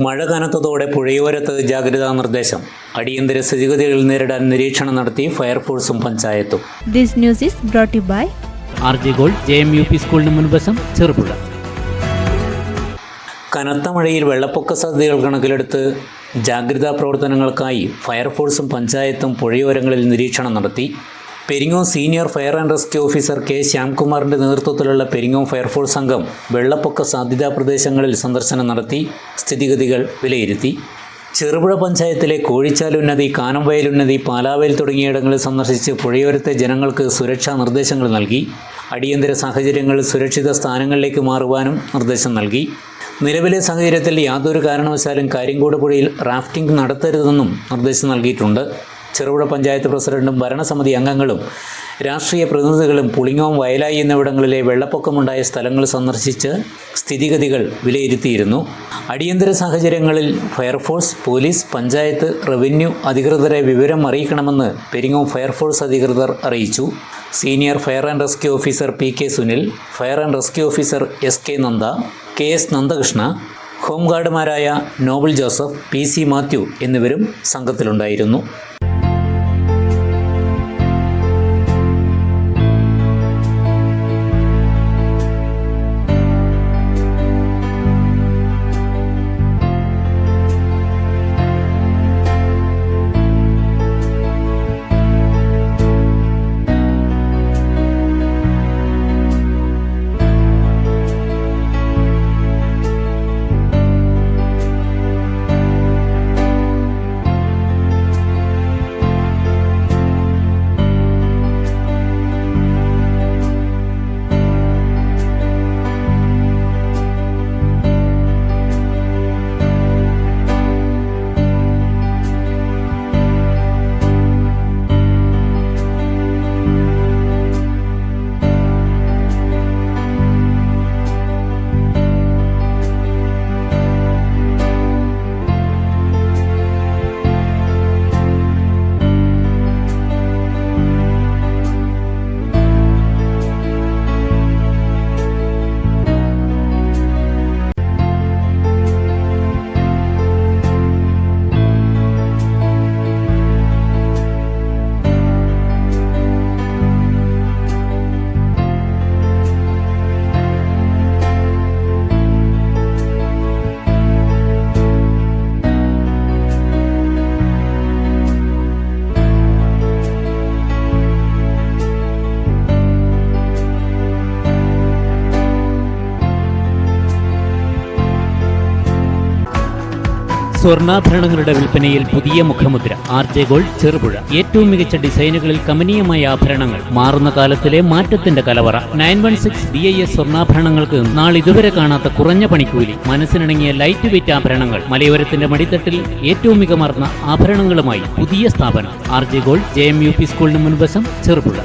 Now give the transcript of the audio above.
മഴ കനത്തതോടെ പുഴയോരത്ത് ജാഗ്രതാ നിർദ്ദേശം. അടിയന്തര സ്ഥിതിഗതികൾ നേരിടാൻ നിരീക്ഷണം നടത്തി ഫയർഫോഴ്സും പഞ്ചായത്തും. This news is brought you by RJ Gold JMUP സ്കൂളിന് മുൻവശം ചെറുപുഴ. കനത്ത മഴയിൽ വെള്ളപ്പൊക്ക സാധ്യതകൾ കണക്കിലെടുത്ത് ജാഗ്രതാ പ്രവർത്തനങ്ങൾക്കായി ഫയർഫോഴ്സും പഞ്ചായത്തും പുഴയോരങ്ങളിൽ നിരീക്ഷണം നടത്തി. Peringome senior fire and rescue officer K. ശ്യാംകുമാറിൻ്റെ നേതൃത്വത്തിലുള്ള പെരിങ്ങോം ഫയർഫോഴ്സ് സംഘം വെള്ളപ്പൊക്ക സാധ്യതാ പ്രദേശങ്ങളിൽ സന്ദർശനം നടത്തി സ്ഥിതിഗതികൾ വിലയിരുത്തി. ചെറുപുഴ പഞ്ചായത്തിലെ കോഴിച്ചാലുന്നതി, കാനംവയലുന്നതി, പാലാവയൽ തുടങ്ങിയിടങ്ങളിൽ സന്ദർശിച്ച് പുഴയോരത്തെ ജനങ്ങൾക്ക് സുരക്ഷാ നിർദ്ദേശങ്ങൾ നൽകി. അടിയന്തര സാഹചര്യങ്ങളിൽ സുരക്ഷിത സ്ഥാനങ്ങളിലേക്ക് മാറുവാനും നിർദ്ദേശം നൽകി. നിലവിലെ സാഹചര്യത്തിൽ യാതൊരു കാരണവശാലും കാര്യങ്കോട് പുഴയിൽ റാഫ്റ്റിംഗ് നടത്തരുതെന്നും നിർദ്ദേശം നൽകിയിട്ടുണ്ട്. ചെറുപുഴ പഞ്ചായത്ത് പ്രസിഡന്റും ഭരണസമിതി അംഗങ്ങളും രാഷ്ട്രീയ പ്രതിനിധികളും പുളിങ്ങോം, വയലായി എന്നിവിടങ്ങളിലെ വെള്ളപ്പൊക്കമുണ്ടായ സ്ഥലങ്ങൾ സന്ദർശിച്ച് സ്ഥിതിഗതികൾ വിലയിരുത്തിയിരുന്നു. അടിയന്തര സാഹചര്യങ്ങളിൽ ഫയർഫോഴ്സ്, പോലീസ്, പഞ്ചായത്ത്, റവന്യൂ അധികൃതരെ വിവരം അറിയിക്കണമെന്ന് പെരിങ്ങോം ഫയർഫോഴ്സ് അധികൃതർ അറിയിച്ചു. Senior fire and rescue officer PK സുനിൽ, fire and rescue officer SK Nanda, KS Nandakrishna, ഹോംഗാർഡുമാരായ നോബിൾ ജോസഫ്, PC മാത്യു എന്നിവരും സംഘത്തിലുണ്ടായിരുന്നു. സ്വർണ്ണാഭരണങ്ങളുടെ വിൽപ്പനയിൽ പുതിയ മുഖമുദ്ര. RJ Gold Cherupuzha. ഏറ്റവും മികച്ച ഡിസൈനുകളിൽ കമനീയമായ ആഭരണങ്ങൾ. മാറുന്ന കാലത്തിലെ മാറ്റത്തിന്റെ കലവറ. 916 BIS സ്വർണ്ണാഭരണങ്ങൾക്ക് നാളിതുവരെ കാണാത്ത കുറഞ്ഞ പണിക്കൂലി. മനസ്സിനിണങ്ങിയ ലൈറ്റ് വെയ്റ്റ് ആഭരണങ്ങൾ. മലയോരത്തിന്റെ മടിത്തട്ടിൽ ഏറ്റവും മികമാർന്ന ആഭരണങ്ങളുമായി പുതിയ സ്ഥാപനം RJ Gold JMUP സ്കൂളിന് മുൻവശം ചെറുപുഴ.